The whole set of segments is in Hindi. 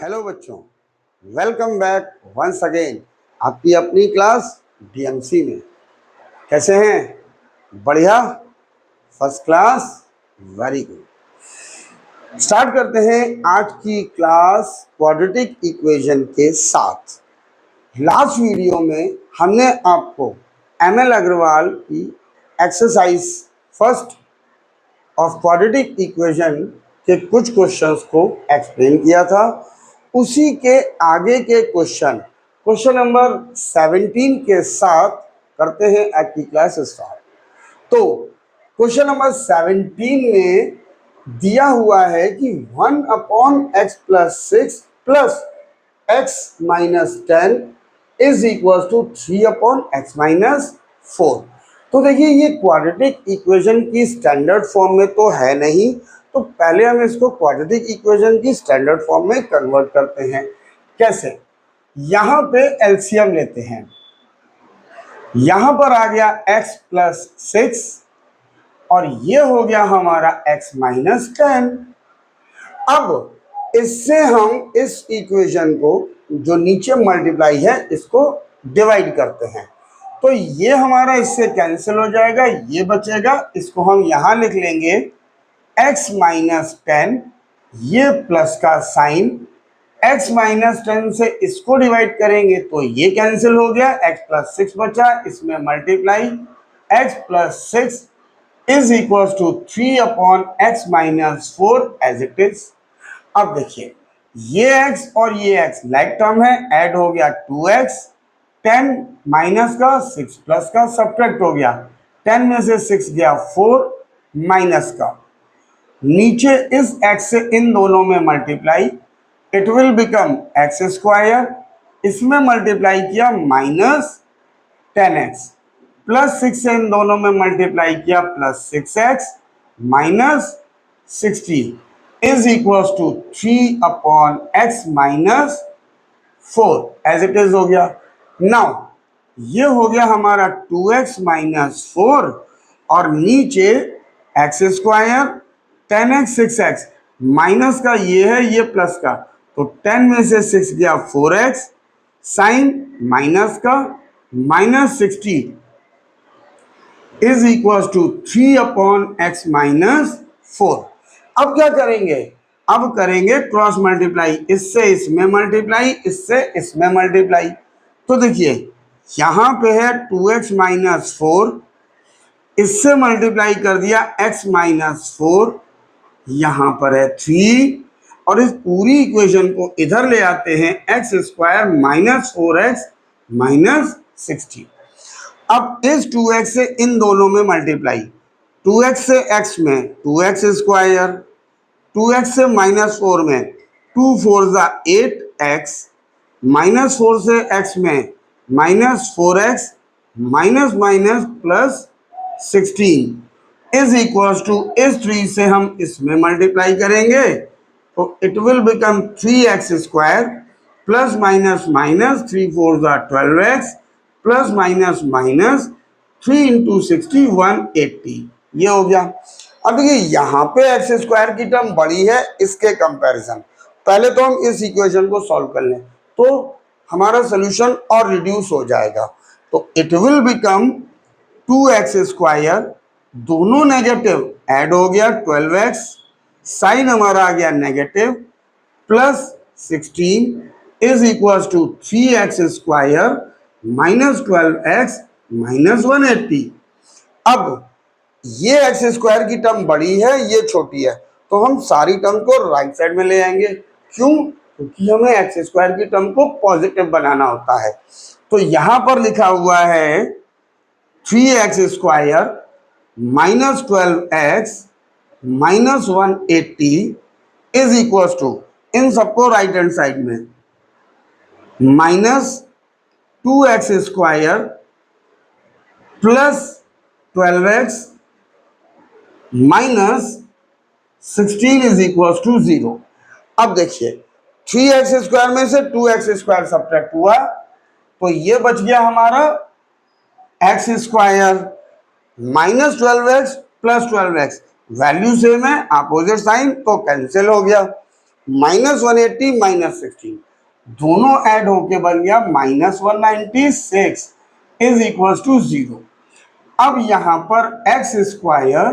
हेलो बच्चों, वेलकम बैक वंस अगेन आपकी अपनी क्लास डीएमसी में। कैसे हैं? बढ़िया, first class, very good. Start करते हैं आज की क्लास क्वाड्रेटिक इक्वेशन के साथ। लास्ट वीडियो में हमने आपको एमएल अग्रवाल की exercise first of quadratic equation के कुछ क्वेश्चंस को एक्सप्लेन किया था। उसी के आगे के क्वेश्चन नंबर 17 के साथ करते हैं आज की क्लास स्टार्ट। तो क्वेश्चन नंबर 17 में दिया हुआ है कि 1/x+6 plus x-10 is equal to 3/x-4। तो देखिए, ये क्वाड्रेटिक इक्वेशन की स्टैंडर्ड फॉर्म में तो है नहीं, तो पहले हम इसको क्वाड्रेटिक इक्वेशन की स्टैंडर्ड फॉर्म में कन्वर्ट करते हैं। कैसे? यहाँ पे एलसीएम लेते हैं। यहाँ पर आ गया x+6 और ये हो गया हमारा x-10। अब इससे हम इस इक्वेशन को जो नीचे मल्टीप्लाई है इसको डिवाइड करते हैं, तो ये हमारा इससे कैंसिल हो जाएगा, ये बचेगा। इसको हम यहां लिख लेंगे x-10, ये प्लस का साइन, x-10 से इसको डिवाइड करेंगे तो ये कैंसिल हो गया, x+6 बचा, इसमें multiply x+6 is equal to 3/x-4 as it is. अब देखिए, ये x और ये x लाइक टर्म है, ऐड हो गया 2x, 10 माइनस का 6 प्लस का सब्ट्रैक्ट हो गया, 10 में से 6 गया 4 माइनस का, नीचे इस x से इन दोनों में multiply, it will become x², इसमें मल्टीप्लाई किया -10x, प्लस 6 से इन दोनों में मल्टीप्लाई किया +6x minus 60 is equal to 3/x-4 as it is हो गया। नाउ ये हो गया हमारा 2x-4 और नीचे x², 10x 6x माइनस का ये है, ये प्लस का, तो 10 में से 6 गया 4x, साइन माइनस का -60 इज इक्वल टू 3/x-4। अब क्या करेंगे? अब करेंगे क्रॉस मल्टीप्लाई, इससे इसमें मल्टीप्लाई, इससे इसमें मल्टीप्लाई। तो देखिए, यहां पे है 2x-4, इससे मल्टीप्लाई कर दिया x-4, यहां पर है 3, और इस पूरी इक्वेशन को इधर ले आते हैं, x² -4x -60। अब इस 2x से इन दोनों में मल्टीप्लाई, 2x से x में 2x², 2x से -4 में 2 4 8x, -4 से x में -4x minus minus plus 16 is equal to इस 3 से हम इसमें मल्टीप्लाई करेंगे तो it will become 3x² plus minus minus 3 4 12x plus minus minus 3 into 60 180, ये हो गया। अब देखिए, यहाँ पे x² की टर्म बड़ी है इसके कंपैरिजन। पहले तो हम इस इक्वेशन को सॉल्व कर लें तो हमारा सोल्यूशन और रिड्यूस हो जाएगा। तो इट विल बिकम 2x², दोनों नेगेटिव ऐड हो गया 12x, साइन हमारा आ गया negative, plus 16 is equal to 3x² minus 12x minus 180। अब ये x² की टर्म बड़ी है, ये छोटी है, तो हम सारी टर्म को राइट साइड में ले आएंगे। क्यों? क्योंकि हमें x² की टर्म को पॉजिटिव बनाना होता है। तो यहां पर लिखा हुआ है 3x² minus 12x minus 180 is equal to, इन सबको राइट हैंड साइड में, minus 2x² plus 12x minus 16 is equal to 0। अब देखिए, 3x² में से 2x² सब्ट्रैक्ट हुआ तो ये बच गया हमारा x² minus 12x plus 12x, value same है, अपोजिट साइन, तो कैंसिल हो गया। -180 -16 दोनों ऐड होके बन गया -196 इज इक्वल टू 0। अब यहां पर एक्स स्क्वायर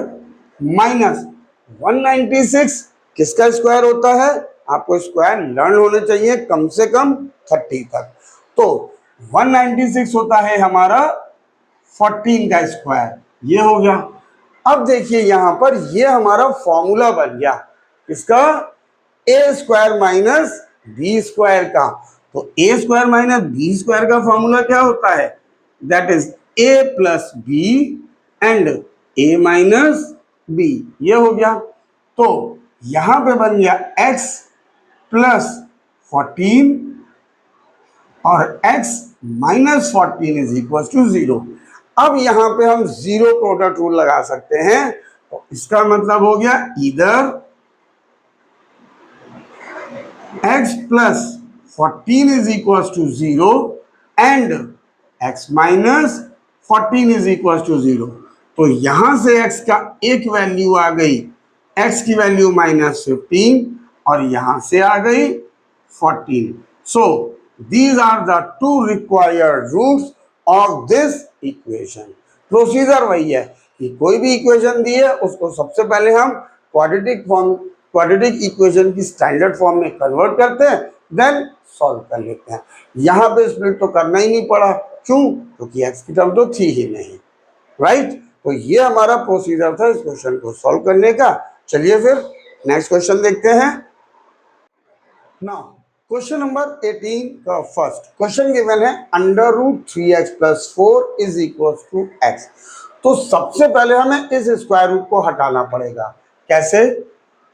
माइनस 196 किसका स्क्वायर होता है? आपको स्क्वायर लर्न होने चाहिए कम से कम 30 तक। तो 196 होता है हमारा 14 का स्क्वायर, ये हो गया। अब देखिए यहां पर ये हमारा फॉर्मूला बन गया इसका A square minus B square का। तो A square minus B square का फॉर्मूला क्या होता है? That is A plus B and A minus B, ये हो गया। तो यहां पे बन गया x प्लस 14 और x minus 14 is equal to 0। अब यहां पे हम जीरो प्रोडक्ट रूल लगा सकते हैं। तो इसका मतलब हो गया इधर x plus 14 is equal to 0 and x minus 14 is equal to 0। तो यहां से x का एक वैल्यू आ गई, x की वैल्यू -15 और यहां से आ गई 14। सो these are the two required rules of this equation। Procedure वही है कि कोई भी इक्वेशन दी है उसको सबसे पहले हम क्वाड्रेटिक इक्वेशन की स्टैंडर्ड फॉर्म में कन्वर्ट करते हैं, देन सॉल्व कर लेते हैं। यहां पे स्प्लिट तो करना ही नहीं पड़ा, क्यों? क्योंकि एक्स की टर्म तो थी ही नहीं, राइट। तो ये हमारा प्रोसीजर था इस क्वेश्चन को सॉल्व करने का। चलिए फिर नेक्स्ट क्वेश्चन देखते हैं। नाउ क्वेश्चन नंबर 18 का फर्स्ट क्वेश्चन गिवन है √3x + 4 is equal to x। तो सबसे पहले हमें इस स्क्वायर रूट को हटाना पड़ेगा। कैसे?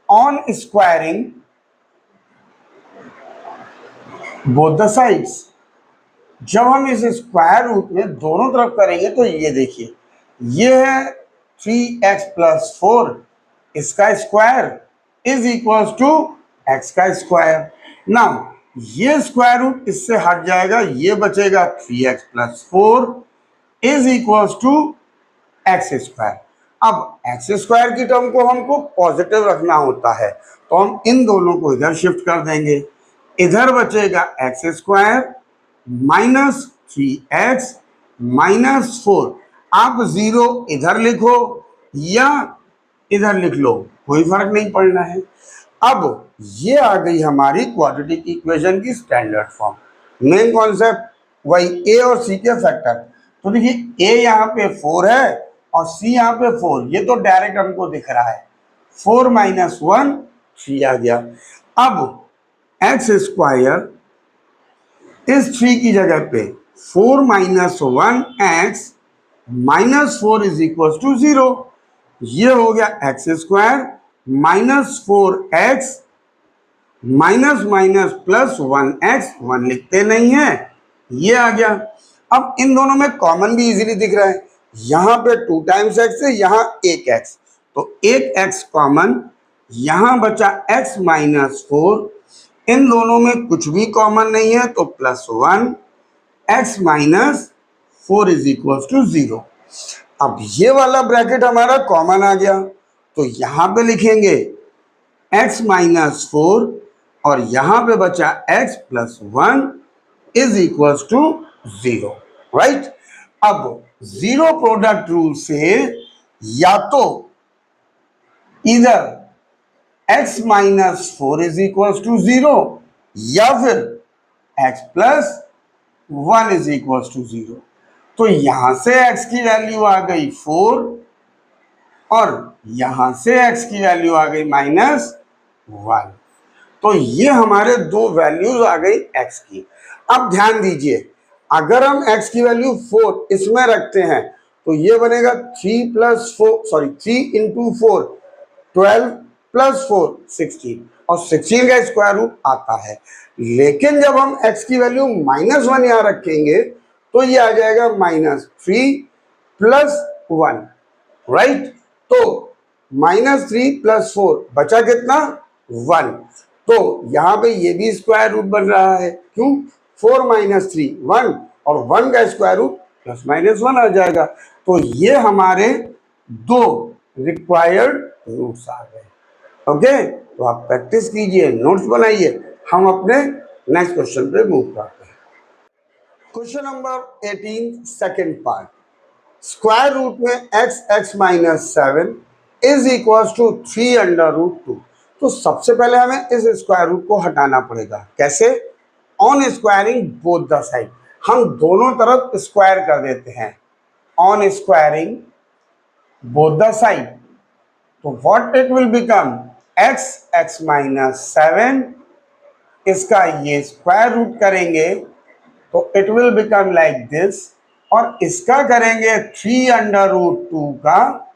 On squaring both the sides. जब हम इस स्क्वायर रूट में दोनों तरफ करेंगे तो ये देखिए, ये है 3x + 4, इसका square is equal to x का स्क्वायर। नाउ ये स्क्वायर रूट इससे हट जाएगा, ये बचेगा 3x + 4 is equal to x square. अब x स्क्वायर की टर्म को हमको पॉजिटिव रखना होता है, तो हम इन दोनों को इधर शिफ्ट कर देंगे। इधर बचेगा x स्क्वायर -3x -4। आप 0 इधर लिखो या इधर लिख लो, कोई फर्क नहीं पड़ना है। अब ये आ गई हमारी क्वाड्रेटिक इक्वेशन की स्टैंडर्ड फॉर्म। मेन कॉन्सेप्ट वही ए और सी के फैक्टर। तो देखिए ए यहाँ पे 4 है और सी यहाँ पे 4, ये तो डायरेक्ट हमको दिख रहा है। 4 - 1 3 आ गया। अब एक्स स्क्वायर इस 3 की जगह पे 4 - 1x -4 इज इक्वल टू 0। ये हो गया एक्स स्क्वायर -4x +1x, 1 लिखते नहीं है, ये आ गया। अब इन दोनों में कॉमन भी इजीली दिख रहा है, यहां पे 2 टाइम्स x है, यहां 1x, तो 1x कॉमन, यहां बचा x -4। इन दोनों में कुछ भी कॉमन नहीं है तो +1 x -4 इज इक्वल टू 0। अब ये वाला ब्रैकेट हमारा कॉमन आ गया, तो यहां पे लिखेंगे x -4 और यहां पे बचा x + 1 is equal to 0, right. अब जीरो प्रोडक्ट रूल से या तो इधर x -4 इज इक्वल टू 0 या फिर x + 1 इज इक्वल टू 0। तो यहां से x की वैल्यू आ गई 4 और यहां से x की वैल्यू आ गई -1। तो ये हमारे दो वैल्यूज आ गई x की। अब ध्यान दीजिए, अगर हम x की वैल्यू 4 इसमें रखते हैं तो ये बनेगा 3 + 4 सॉरी 3 × 4 12 + 4 16 और 16 का स्क्वायर रूट आता है। लेकिन जब हम x की वैल्यू -1 यहां रखेंगे तो ये आ जाएगा -3 + 1, राइट। तो -3 + 4 बचा कितना? 1। तो यहां पे ये भी स्क्वायर रूट बन रहा है, क्यों? 4 - 3 1 और 1 का स्क्वायर रूट +-1 आ जाएगा। तो ये हमारे दो रिक्वायर्ड रूट्स आ गए। ओके, तो आप प्रैक्टिस कीजिए, नोट्स बनाइए, हम अपने नेक्स्ट क्वेश्चन पे मूव करते हैं। Question number 18 second part, square root में x x minus 7 is equal to 3√2। तो सबसे पहले हमें इस स्क्वायर रूट को हटाना पड़ेगा। कैसे? On squaring both the side, हम दोनों तरफ स्क्वायर कर देते हैं। On squaring both the side, तो what it will become, x x minus 7, इसका ये स्क्वायर रूट करेंगे तो it will become like this, और इसका करेंगे 3√2 का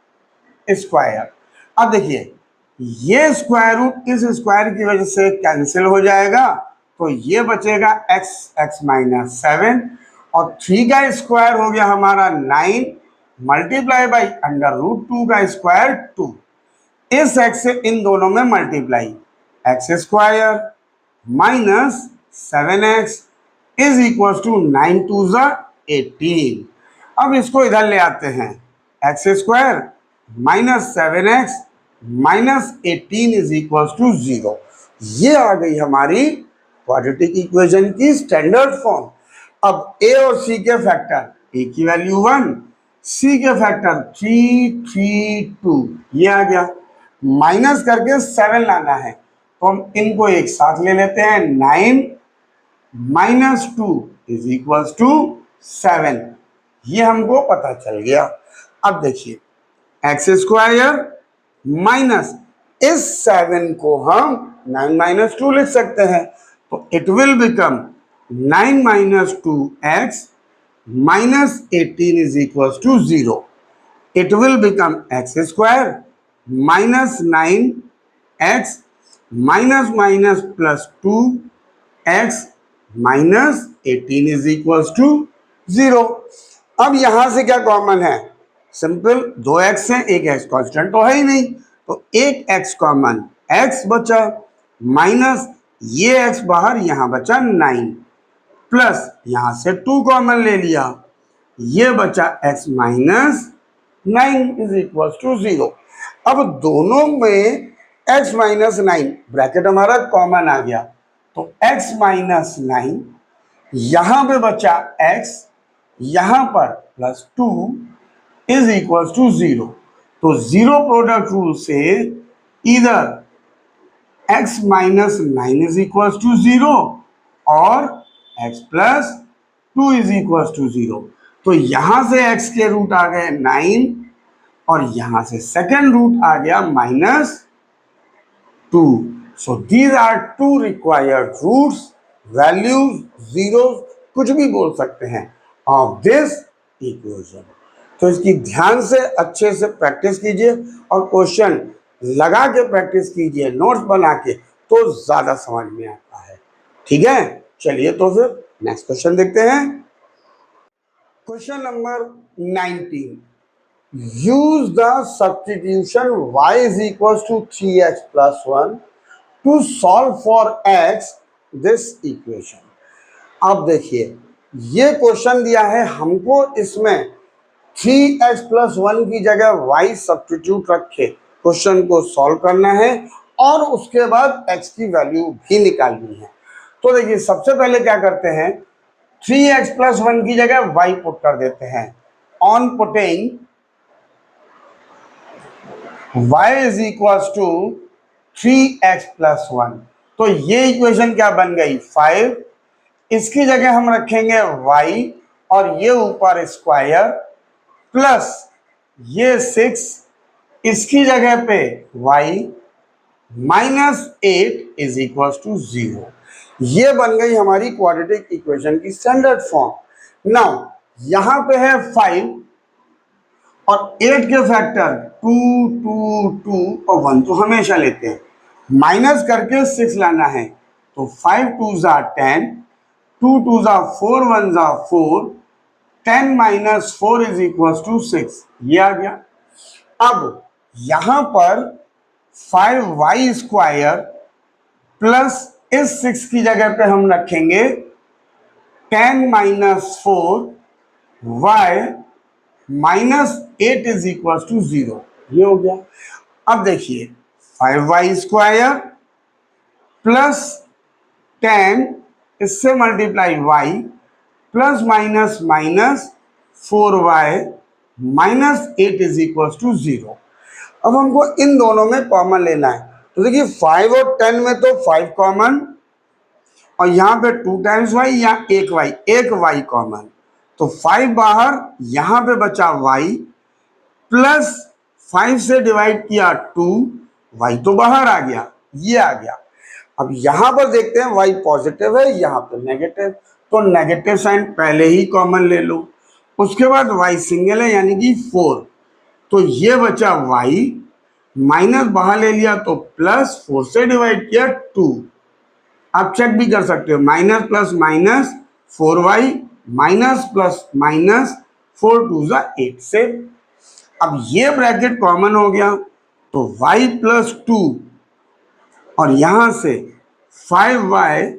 स्क्वायर। अब देखिए, ये स्क्वायर रूट इस स्क्वायर की वजह से कैंसिल हो जाएगा, तो ये बचेगा एक्स एक्स माइनस 7, और 3 का स्क्वायर हो गया हमारा 9 मल्टीप्लाई बाई √2 का स्क्वायर 2। इस एक्स से इन दोनों में multiply, x square minus 7x is equal to 9 2 18। अब इसको इधर ले आते हैं, x square minus 7x minus 18 is equal to 0। ये आ गई हमारी क्वाड्रेटिक इक्वेशन की स्टैंडर्ड फॉर्म। अब ए और सी के फैक्टर, ए की वैल्यू 1, सी के फैक्टर 3 3 2, ये आ गया। माइनस करके 7 लाना है, तो हम इनको एक साथ ले लेते हैं, 9 माइनस 2 इज इक्वल टू 7। ये हमको पता चल गया। अब देखिए, एक्स स्क्वायर माइनस इस 7 को हम 9 माइनस 2 लिख सकते हैं, तो it will become 9 minus 2x minus 18 is equal to 0। It will become x square minus 9x minus minus plus 2x minus 18 is equal to 0। अब यहां से क्या कॉमन है? सिंपल, 2x है, एक x कांस्टेंट तो है ही नहीं, तो एक x कॉमन, x बचा, माइनस ये x बाहर, यहां बचा 9, प्लस यहां से 2 कॉमन ले लिया, ये बचा x minus 9 is equal to 0। अब दोनों में x माइनस 9 ब्रैकेट हमारा कॉमन आ गया, तो x माइनस 9, यहां पे बचा x, यहां पर प्लस 2 इज इक्वल टू 0। तो जीरो प्रोडक्ट रूल से इधर x minus 9 is equal to 0 और x plus 2 is equal to 0। तो यहां से x के रूट आ गए 9, और यहां से सेकेंड रूट आ गया -2। So these are two required roots, values, zero, कुछ भी बोल सकते हैं, ऑफ दिस इक्वेशन। तो इसकी ध्यान से अच्छे से प्रैक्टिस कीजिए और क्वेश्चन लगा के प्रैक्टिस कीजिए, नोट्स बना के, तो ज्यादा समझ में आता है। ठीक है, चलिए तो फिर नेक्स्ट क्वेश्चन देखते हैं। Question number 19, use the substitution y is equals to 3x plus 1 to solve for x this equation। अब देखिए, ये क्वेश्चन दिया है हमको, इसमें 3x प्लस 1 की जगह y सब्स्टिट्यूट रखे क्वेश्चन को सॉल्व करना है, और उसके बाद x की वैल्यू भी निकालनी है। तो देखिए, सबसे पहले क्या करते हैं, 3x प्लस 1 की जगह y पुट कर देते हैं। On putting y is equal to 3x plus 1, तो ये इक्वेशन क्या बन गई, 5। इसकी जगह हम रखेंगे y, और ये ऊपर स्क्वायर, प्लस ये 6, इसकी जगह पे y, -8 इज इक्वल टू 0। ये बन गई हमारी क्वाड्रेटिक इक्वेशन की स्टैंडर्ड फॉर्म। नाउ यहां पे है 5 और 8 के फैक्टर 2 2 2 और 1 तो हमेशा लेते हैं, माइनस करके 6 लाना है, तो 5 2 ज़ा 10, 2 2 ज़ा 4, 1 ज़ा 4, 10 माइनस 4 इज इक्वल टू 6, ये आ गया। अब यहां पर 5y स्क्वायर प्लस इस 6 की जगह पे हम रखेंगे 10 minus 4y -8 is equal to 0, ये हो गया। अब देखिए, 5y² प्लस 10 इससे multiply y plus minus minus 4y minus 8 is equal to 0। अब हमको इन दोनों में कॉमन लेना है। तो देखिए 5 और 10 में तो 5 कॉमन, और यहाँ पे 2 टाइम्स y या एक y कॉमन, तो 5 बाहर, यहाँ पे बचा y प्लस 5 से डिवाइड किया 2, y तो बाहर आ गया, ये आ गया। अब यहाँ पर देखते हैं y पॉजिटिव है, यहाँ पे नेगेटिव, तो नेगेटिव साइन पहले ही कॉमन ले लो। उसके बाद y सिंगल है यानी कि 4, तो ये बचा y, माइनस बाहर ले लिया तो प्लस, 4 से डिवाइड किया 2। आप चेक भी कर सकते हो, minus plus minus 4y minus plus minus 4 2 8 से। अब ये ब्रैकेट कॉमन हो गया, तो y प्लस 2 और यहां से 5y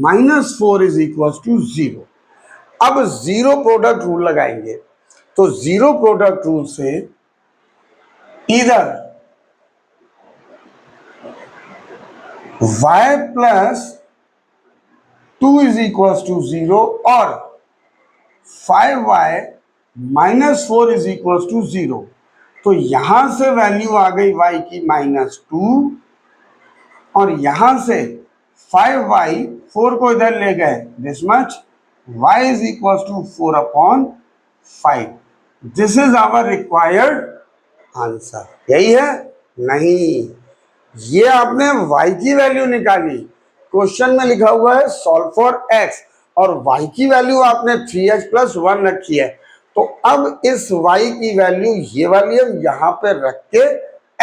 minus 4 is equal to 0। अब जीरो प्रोडक्ट रूल लगाएंगे, तो जीरो प्रोडक्ट रूल से इधर y plus 2 is equal to 0 और 5y minus 4 is equal to 0। तो यहां से वैल्यू आ गई y की -2, और यहां से 5y 4 को इधर ले गए, this much, y is equal to 4/5। This is our required answer. यही है? नहीं, ये आपने y की वैल्यू निकाली, क्वेश्चन में लिखा हुआ है सॉल्व फॉर x, और y की वैल्यू आपने 3x + 1 रखी है। तो अब इस y की वैल्यू ये वाली हम यहाँ पे रख के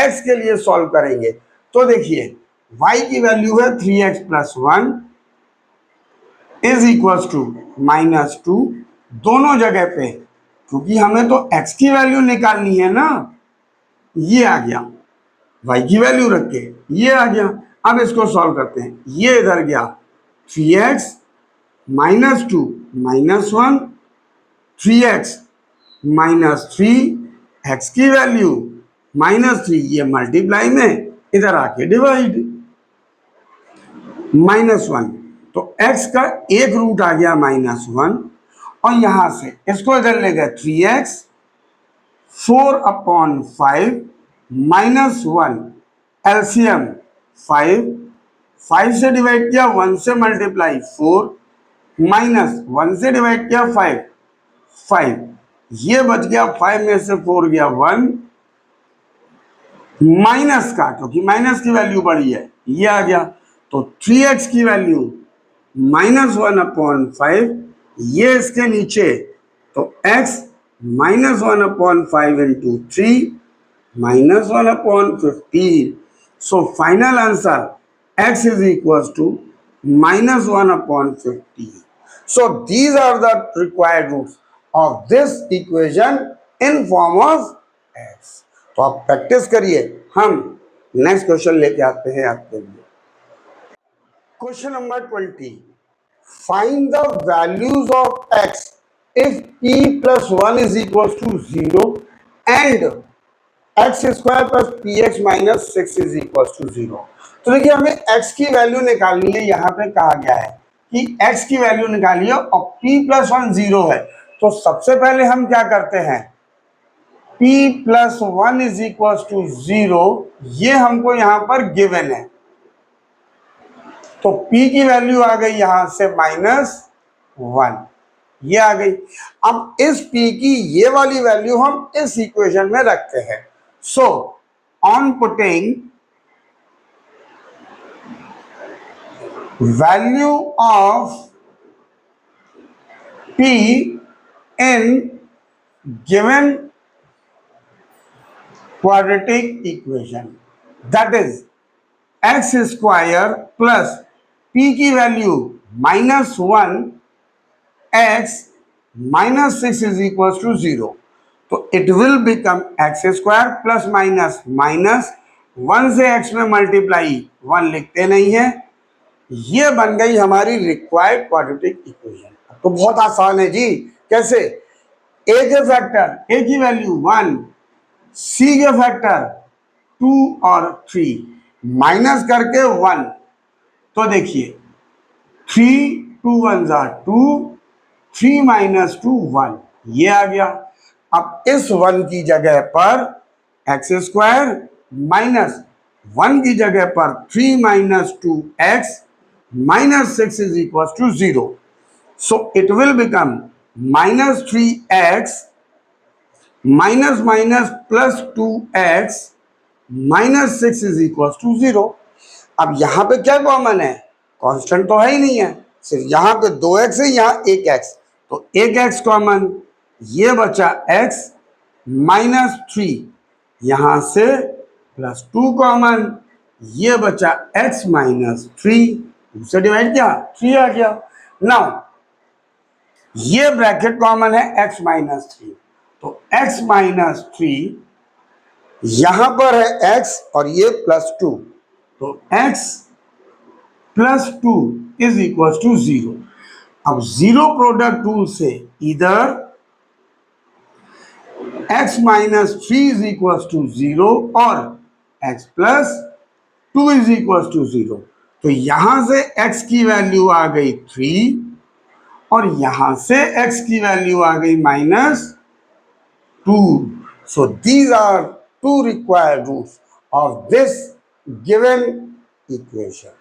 x के लिए सॉल्व करेंगे। तो देखिए y की वैल्यू है 3x + 1 इज इक्वल टू -2, दोनों जगह पे, क्योंकि हमें तो x की वैल्यू निकालनी है ना, ये आ गया, y की वैल्यू रख के ये आ गया। अब इसको सॉल्व करते हैं, ये इधर गया 3x -2 -1 3x -3, x की वैल्यू -3, ये मल्टीप्लाई में इधर आके डिवाइड, -1, तो x का एक रूट आ गया -1, और यहां से इसको इधर ले गए 3x 4/5 -1, एलसीएम 5 से डिवाइड किया, 1 से मल्टीप्लाई 4, -1 से डिवाइड किया 5, ये बच गया, 5 में से 4 गया 1, माइनस का, क्योंकि माइनस की वैल्यू बड़ी है, ये आ गया। तो 3x की वैल्यू -1/5, ये इसके नीचे, तो x -1/5 into 3 -1/15। So final answer x is equal to -1/15। So these are the required roots of this equation in form of x। तो आप प्रैक्टिस करिए, हम नेक्स्ट क्वेश्चन लेके आते हैं आपके लिए। Question number 20, find the values of x if p + 1 is equal to 0 and x² + px - 6 is equal to 0। तो देखिए हमें x की वैल्यू निकालनी है, यहाँ पे कहा गया है कि x की वैल्यू निकालिए और p + 1 0 है। तो सबसे पहले हम क्या करते हैं, p + 1 इज इक्वल टू 0, ये हमको यहां पर गिवन है, तो p की वैल्यू आ गई यहां से -1, ये आ गई। अब इस p की ये वाली वैल्यू हम इस इक्वेशन में रखते हैं। सो on putting value of p in given quadratic equation, that is x² plus p की value -1 x -6 is equal to 0, तो it will become x² plus minus minus 1 से x में मल्टीप्लाई, 1 लिखते नहीं है, ये बन गई हमारी रिक्वायर्ड क्वाड्रेटिक इक्वेशन। तो बहुत आसान है जी, कैसे, a के फैक्टर, a की वैल्यू 1, c के फैक्टर 2 और 3 माइनस करके 1, तो देखिए 3 2 1 ज़ा 2, 3 माइनस 2 1, ये आ गया। अब इस 1 की जगह पर एक्स स्क्वायर माइनस 1 की जगह पर 3 minus 2x minus 6 is equals to 0. So it will become minus 3x minus minus plus 2x minus 6 is equals to 0. अब यहां पे क्या कॉमन है? कांस्टेंट तो है ही नहीं है, सिर्फ यहां पे 2x है, यहां 1x, तो 1x कॉमन, ये बचा x माइनस 3, यहां से प्लस 2 कॉमन, ये बचा x माइनस 3, से डिवाइड किया 3 आ गया। नाउ ये ब्रैकेट कॉमन है x माइनस 3, तो x माइनस 3 यहां पर है x और ये प्लस 2, तो x plus 2 is equal to 0। अब जीरो प्रोडक्ट रूल से इधर x minus 3 is equal to 0 और x plus 2 is equal to 0, तो यहां से x की वैल्यू आ गई 3 और यहां से x की वैल्यू आ गई minus 2। So these are two required roots of this given equation.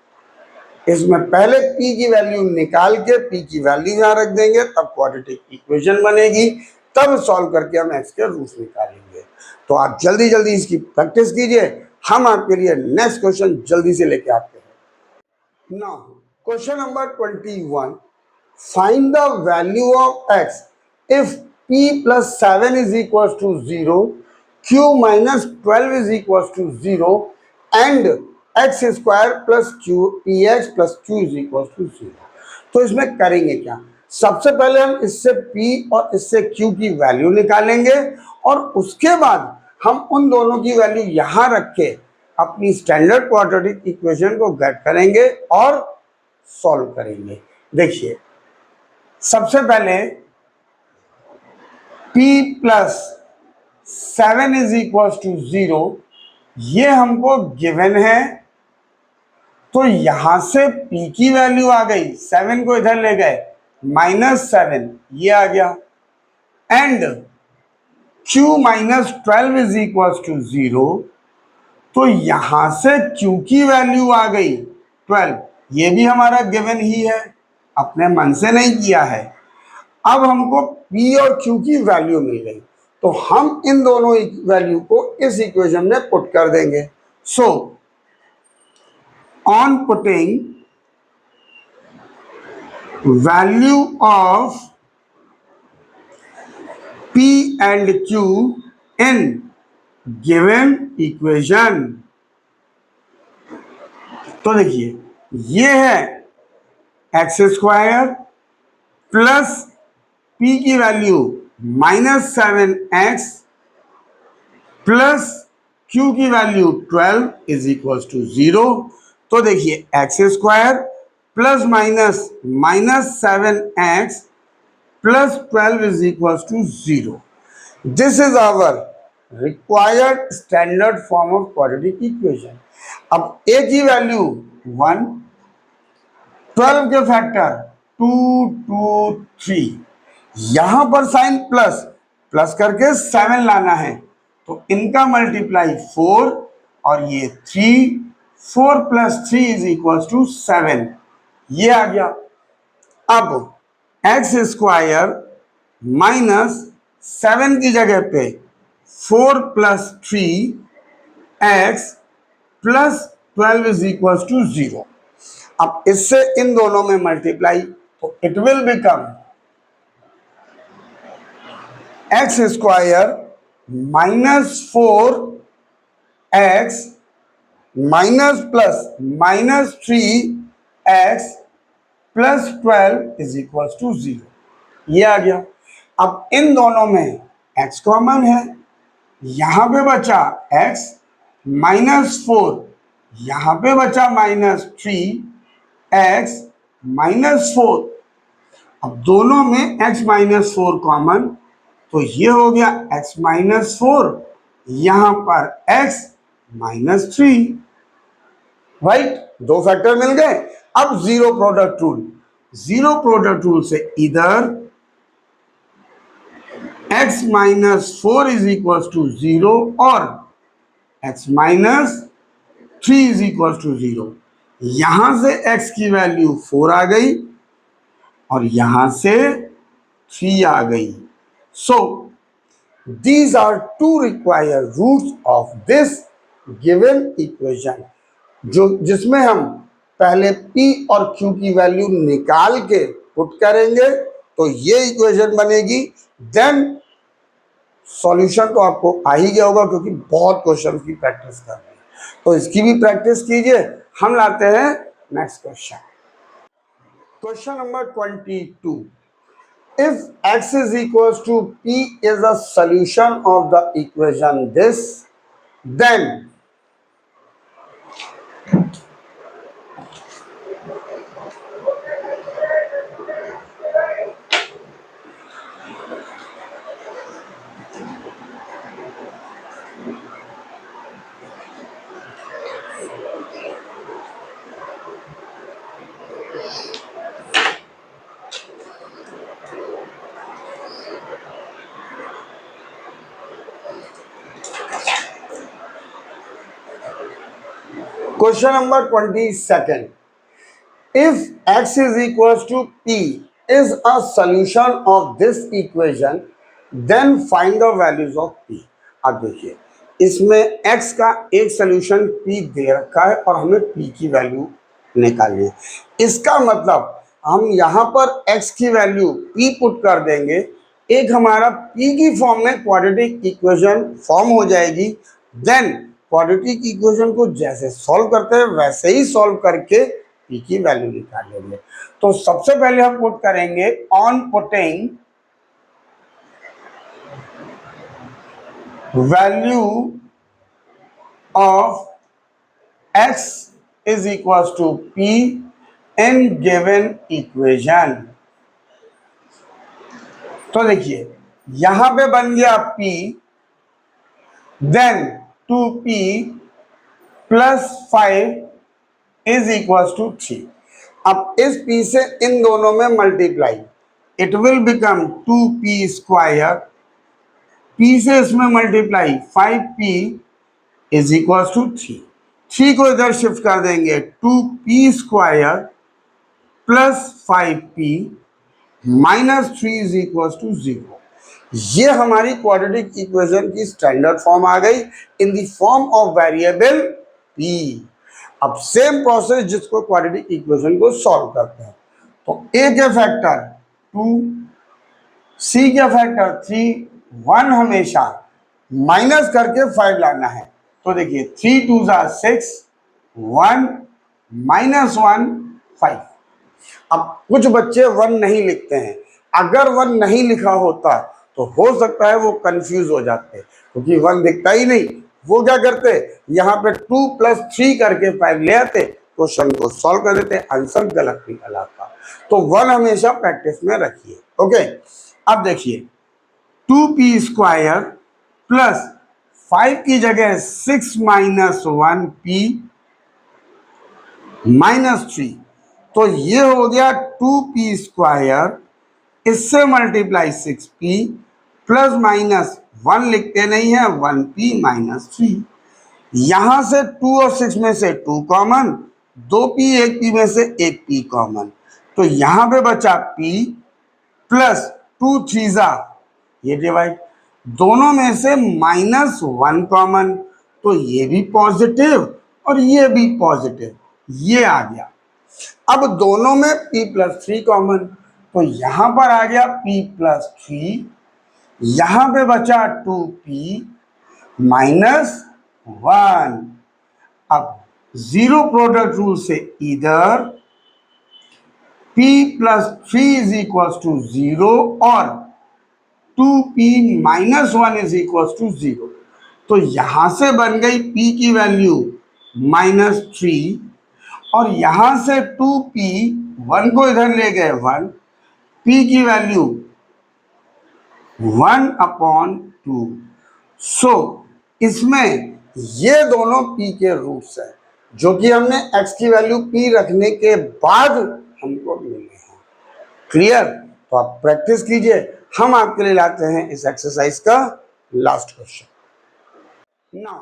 इसमें पहले p की वैल्यू निकाल के p की वैल्यू यहां रख देंगे, तब क्वाड्रेटिक इक्वेशन बनेगी, तब सॉल्व करके हम x के रूट्स निकालेंगे। तो आप जल्दी जल्दी इसकी प्रैक्टिस कीजिए, हम आपके लिए नेक्स्ट क्वेश्चन जल्दी से लेके आते हैं। Now question number 21, find the value of x if p plus 7 is equals to 0, q minus 12 is equals to 0 and x square plus q px plus q is equals to 0। तो इसमें करेंगे क्या? सबसे पहले हम इससे p और इससे q की वैल्यू निकालेंगे और उसके बाद हम उन दोनों की वैल्यू यहां रख के अपनी स्टैंडर्ड क्वाड्रेटिक इक्वेशन को गेट करेंगे और सॉल्व करेंगे। देखिए सबसे पहले p plus 7 is equal to 0, ये हमको गिवन है, तो यहां से p की वैल्यू आ गई, 7 को इधर ले गए, माइनस 7 ये आ गया, and q minus 12 is equal to 0, तो यहां से q की वैल्यू आ गई 12, ये भी हमारा गिवन ही है, अपने मन से नहीं किया है। अब हमको p और q की वैल्यू मिल गई, तो हम इन दोनों वैल्यू को इस इक्वेशन में पुट कर देंगे। So on putting value of p and q in given equation, तो देखिए ये है एक्स स्क्वायर प्लस p की value minus 7x plus q की वैल्यू 12 इज इक्वल टू 0। तो देखिए x square plus minus minus 7x plus 12 is equal to 0। This is our required standard form of quadratic equation. अब a की वैल्यू 1, 12 के फैक्टर 2 2 3, यहां पर साइन प्लस, प्लस करके 7 लाना है, तो इनका मल्टीप्लाई 4 और ये 3, 4 प्लस 3 इज इक्वल टू 7, ये आ गया। अब एक्स स्क्वायर माइनस 7 की जगह पे 4 plus 3x plus 12 is equal to 0। अब इससे इन दोनों में मल्टीप्लाई, तो it will become x square minus 4x minus plus minus 3x plus 12 is equal to 0, ये आ गया। अब इन दोनों में x कॉमन है, यहां पे बचा x माइनस 4, यहां पे बचा माइनस 3x माइनस 4। अब दोनों में x माइनस 4 कॉमन, तो ये हो गया x माइनस 4, यहां पर x -3, राइट। दो फैक्टर मिल गए। अब zero product rule, zero product rule से इधर x -4 इज इक्वल टू 0 और x -3 इज इक्वल टू 0। यहां से x की वैल्यू 4 आ गई और यहां से 3 आ गई। सो these are two required roots of this given equation, जो जिसमें हम पहले p और q की वैल्यू निकाल के पुट करेंगे तो ये इक्वेशन बनेगी। देन सॉल्यूशन तो आपको आ ही गया होगा क्योंकि बहुत क्वेश्चन की प्रैक्टिस कर रहे हैं, तो इसकी भी प्रैक्टिस कीजिए। हम लाते हैं next question, question number 22। If x is equals to p is a solution of the equation this, then question number 22nd. If x is equals to p is a solution of this equation, then find the values of p. अब देखिए इसमें x का एक सोल्यूशन p दे रखा है और हमें p की वैल्यू निकालनी है। इसका मतलब हम यहाँ पर x की वैल्यू p पुट कर देंगे, एक हमारा p की फॉर्म में क्वाड्रेटिक इक्वेशन फॉर्म हो जाएगी। देन क्वाड्रेटिक इक्वेशन को जैसे सॉल्व करते हैं वैसे ही सॉल्व करके p की वैल्यू निकाल लेंगे। तो सबसे पहले हम पुट करेंगे on putting value of x is equal to p in given equation. तो देखिए यहां पे बन गया p, then 2p plus 5 is equal to 3। अब इस p से इन दोनों में multiply, it will become 2p square, p से इसमें multiply 5p is equal to 3। 3 को इधर शिफ्ट कर देंगे, 2p square plus 5p minus 3 is equal to 0। ये हमारी क्वाड्रेटिक इक्वेशन की स्टैंडर्ड फॉर्म आ गई in the form of variable p। अब सेम प्रोसेस जिसको क्वाड्रेटिक इक्वेशन को सॉल्व करते हैं, तो a के फैक्टर 2, c के फैक्टर 3, 1 हमेशा माइनस करके 5 लाना है। तो देखिए 3 2 6, 1 माइनस 1 5। अब कुछ बच्चे 1 नहीं लिखते हैं, अगर 1 नहीं लिखा होता तो हो सकता है वो कंफ्यूज हो जाते क्योंकि 1 दिखता ही नहीं। वो क्या करते, यहाँ पे 2 + 3 करके 5 ले आते, क्वेश्चन को सॉल्व कर देते, आंसर गलत निकल आता। तो 1 हमेशा प्रैक्टिस में रखिए। ओके, अब देखिए 2p स्क्वायर प्लस 5 की जगह 6 - 1p माइनस 3, तो ये हो गया 2p स्क्वायर, इससे मल्टीप्लाई 6p प्लस माइनस 1 लिखते नहीं है 1p माइनस 3। यहां से 2 और 6 में से 2 कॉमन, 2p 1p में से 1p कॉमन, तो यहां पे बचा p प्लस 2 3 ये डिवाइड, दोनों में से -1 कॉमन, तो ये भी पॉजिटिव और ये भी पॉजिटिव, ये आ गया। अब दोनों में p + 3 कॉमन, तो यहां पर आ गया p + 3, यहां पे बचा 2p -1। अब जीरो प्रोडक्ट रूल से इधर p + 3 इज इक्वल टू 0 और 2p - 1 इज इक्वल टू 0। तो यहां से बन गई p की वैल्यू -3 और यहां से 2p, 1 को इधर ले गए 1, p की वैल्यू 1/2। सो इसमें ये दोनों p के रूट्स हैं जो कि हमने x की वैल्यू p रखने के बाद हमको मिले हैं। क्लियर? तो आप प्रैक्टिस कीजिए। हम आपके लिए लाते हैं इस एक्सरसाइज का last question. Now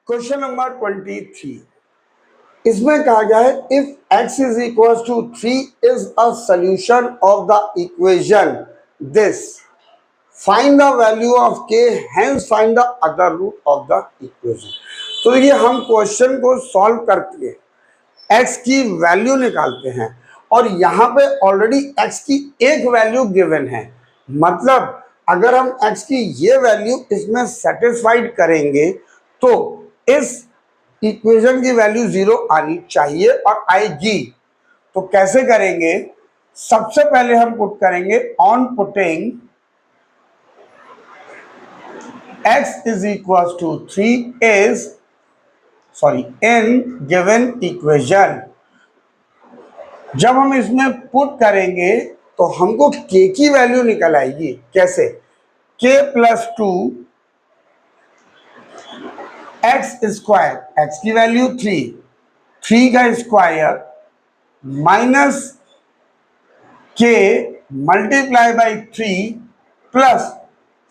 question number 23, इसमें कहा गया है if x is equal to 3 is a solution of the equation this, find the value of k, hence find the other root of the equation. तो देखिए हम क्वेश्चन को सॉल्व करके x की वैल्यू निकालते हैं और यहाँ पे ऑलरेडी x की एक वैल्यू गिवन है, मतलब अगर हम x की ये वैल्यू इसमें सेटिस्फाइड करेंगे तो इस इक्वेशन की वैल्यू 0 आनी चाहिए और आएगी। तो कैसे करेंगे? सबसे पहले हम पुट करेंगे on putting x is equals to 3 is in given equation। जब हम इसमें पुट करेंगे तो हमको k की वैल्यू निकल आएगी। कैसे? k plus 2 x square, x की वैल्यू 3 का square minus k multiply by 3 plus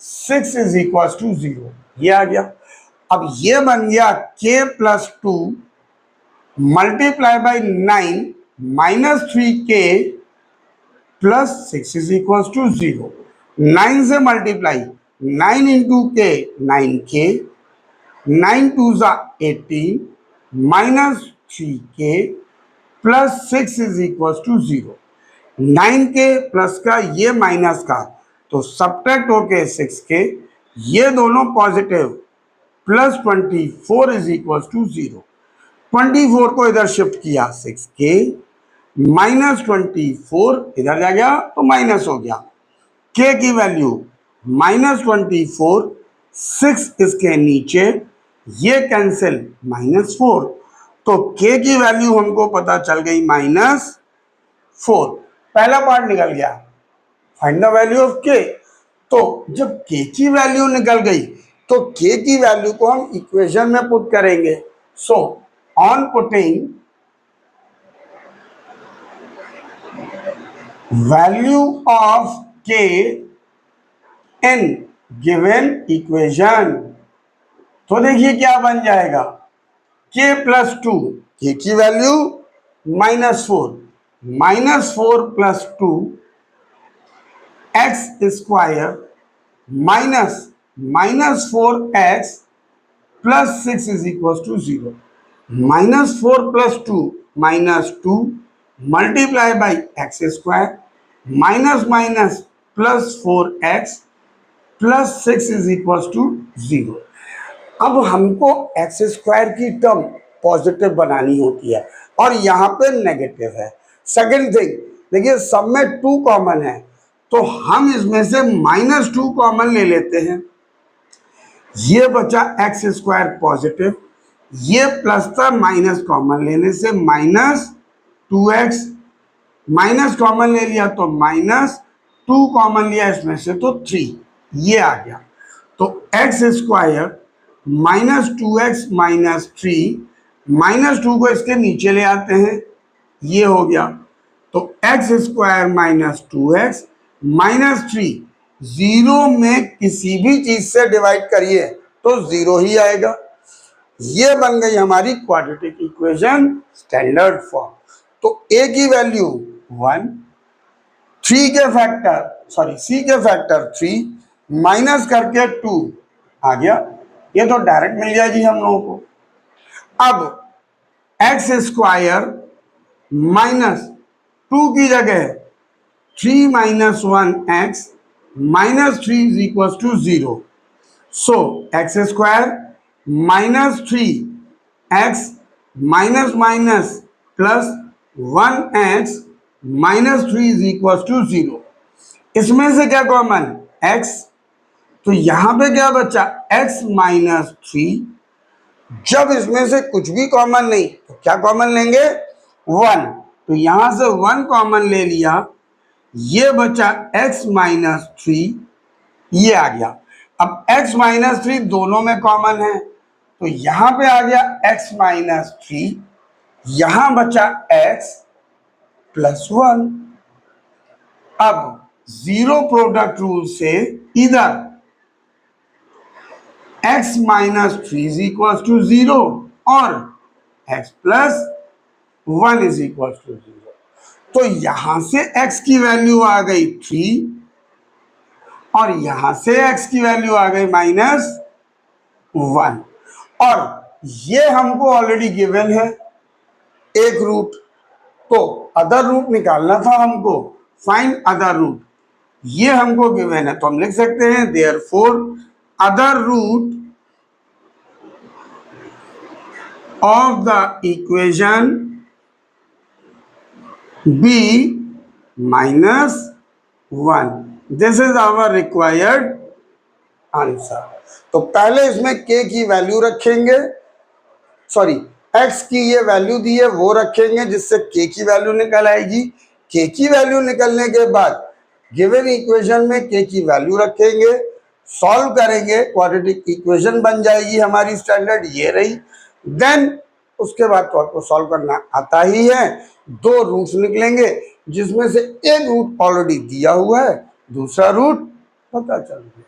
6 is equal to 0। ये आ गया। अब ये बन गया k plus 2 multiply by 9 minus 3k plus 6 is equal to 0। 9 से मल्टीप्लाई, 9 इंटू के 9k, 9 टू ज़ा 18 minus 3k plus 6 is equal to 0। 9k plus का ये माइनस का, तो सब्ट्रैक्ट होके 6k, ये दोनों positive, plus 24 is equal to 0। 24 को इधर शिफ्ट किया 6k माइनस 24 इधर जा गया तो माइनस हो गया। k की वैल्यू -24, 6 इसके नीचे, ये कैंसिल -4, तो k की वैल्यू हमको पता चल गई -4। पहला पार्ट निकल गया, find the value of k। तो जब k की वैल्यू निकल गई तो k की वैल्यू को हम इक्वेशन में पुट करेंगे। So on putting value of k in given equation, तो देखिए क्या बन जाएगा, k प्लस 2, k की value -4 plus 2 x square minus 4x plus 6 is equal to 0। -4 plus 2 multiply by x square minus plus 4x plus 6 is equal to 0। अब हमको एक्स स्क्वायर की टर्म पॉजिटिव बनानी होती है और यहाँ पे नेगेटिव है। सेकंड थिंग, देखिए सब में 2 कॉमन है तो हम इसमें से -2 कॉमन ले लेते हैं। ये बचा एक्स स्क्वायर पॉजिटिव, ये प्लस था, माइनस कॉमन लेने से -2x, माइनस कॉमन ले लिया तो -2 कॉमन लिया इसमें से तो 3, ये आ गया। तो एक्स स्क्वायर -2x माइनस 3, -2 को इसके नीचे ले आते हैं, ये हो गया। तो एक्स स्क्वायर -2x माइनस 3, 0 में किसी भी चीज से डिवाइड करिए तो 0 ही आएगा। ये बन गई हमारी क्वाड्रेटिक इक्वेशन स्टैंडर्ड फॉर्म। तो a की वैल्यू 1, c के फैक्टर 3 माइनस करके 2 आ गया। ये तो डायरेक्ट मिल गया जी हम लोगों को। अब एक्स स्क्वायर -2 की जगह 3 minus 1x minus 3 is equal to 0। So x square -3x minus plus 1x minus 3 is equal to 0। इसमें से क्या कॉमन, x, तो यहां पे क्या बचा, x माइनस 3। जब इसमें से कुछ भी कॉमन नहीं तो क्या कॉमन लेंगे, 1, तो यहां से 1 कॉमन ले लिया, ये बचा x माइनस 3, ये आ गया। अब x माइनस 3 दोनों में कॉमन है तो यहां पे आ गया x माइनस 3, यहां बचा x प्लस 1। अब जीरो प्रोडक्ट रूल से इधर x minus 3 is equal to 0 और x plus 1 is equal to 0। तो यहां से x की वैल्यू आ गई 3 और यहां से x की वैल्यू आ गई -1। और ये हमको ऑलरेडी गिवन है एक रूट, तो अदर रूट निकालना था हमको, फाइंड अदर रूट, ये हमको गिवन है। तो हम लिख सकते हैं therefore other root of the equation b -1, this is our required answer. तो पहले इसमें k की वैल्यू रखेंगे, सॉरी x की ये वैल्यू दी है वो रखेंगे, जिससे k की वैल्यू निकल आएगी। k की वैल्यू निकलने के बाद गिवन इक्वेशन में k की वैल्यू रखेंगे, सॉल्व करेंगे, क्वाड्रेटिक इक्वेशन बन जाएगी हमारी स्टैंडर्ड, ये रही। देन उसके बाद तो आपको सॉल्व करना आता ही है। दो रूट्स निकलेंगे, जिसमें से एक रूट ऑलरेडी दिया हुआ है, दूसरा रूट पता चल गया,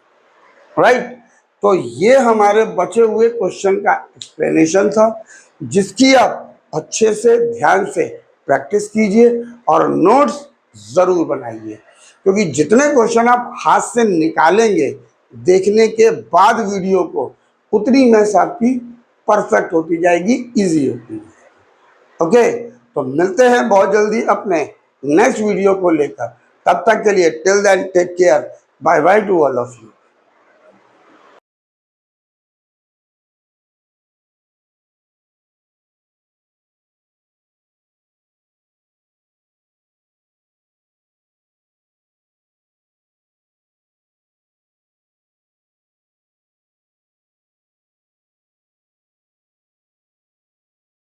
राइट। तो ये हमारे बचे हुए क्वेश्चन का एक्सप्लेनेशन था, जिसकी आप अच्छे से ध्यान से प्रैक्टिस कीजिए और नोट्स जरूर बनाइए, क्योंकि जितने क्वेश्चन आप हाथ से निकालेंगे देखने के बाद वीडियो को, उतनी मैथ्स आपकी परफेक्ट होती जाएगी, इजी होती जाएगी। ओके, तो मिलते हैं बहुत जल्दी अपने नेक्स्ट वीडियो को लेकर। तब तक के लिए till then take care, bye bye to all of you.